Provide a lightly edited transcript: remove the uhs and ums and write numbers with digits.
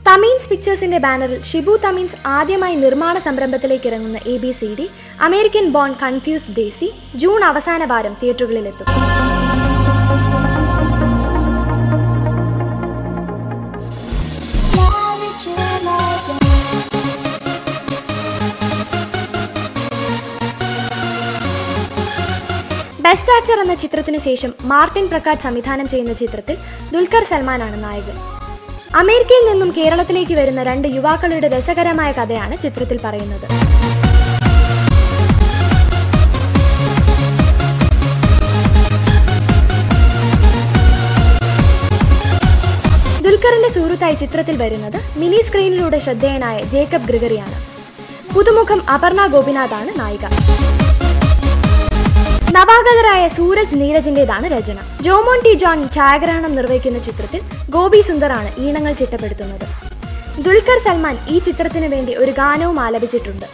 തമീൻസ് പിക്ചേഴ്സിന്റെ ബാനറിൽ ഷിബു തമീൻസ് ആദ്യമായി നിർമ്മാണ സംരംഭത്തിലേക്ക് ഇറങ്ങുന്ന ABCD American born confused desi June അവസാന വാരം തിയേറ്ററുകളിലെത്തും. ബെസ്റ്റ് ആക്ടർ എന്ന ചിത്രത്തിനു ശേഷം മാർട്ടിൻ പ്രകാശ് സംവിധാനം ചെയ്യുന്ന ചിത്രത്തിൽ ദുൽഖർ സൽമാനാണ് നായകൻ. അമേരിക്കയിൽ നിന്നും കേരളത്തിലേക്ക് വരുന്ന രണ്ട് യുവാക്കളുടെ രസകരമായ കഥയാണ് ചിത്രത്തിൽ പറയുന്നത്. ദുൽഖറിന്റെ സുഹൃത്തായി ചിത്രത്തിൽ വരുന്നത് മിനി സ്ക്രീനിലൂടെ ശ്രദ്ധേയനായ ജേക്കബ് ഗ്രിഗറിയാണ്. പുതുമുഖം അപർണ ഗോപിനാഥാണ് നായിക. നവാഗതരായ സൂരജ് നീരജിന്റേതാണ് രചന. ജോമോൻ ടി ജോൺ ഛായാഗ്രഹണം നിർവഹിക്കുന്ന ചിത്രത്തിൽ ഗോപി സുന്ദറാണ് ഈണങ്ങൾ ചിട്ടപ്പെടുത്തുന്നത്. ദുൽഖർ സൽമാൻ ഈ ചിത്രത്തിനു വേണ്ടി ഒരു ഗാനവും ആലപിച്ചിട്ടുണ്ട്.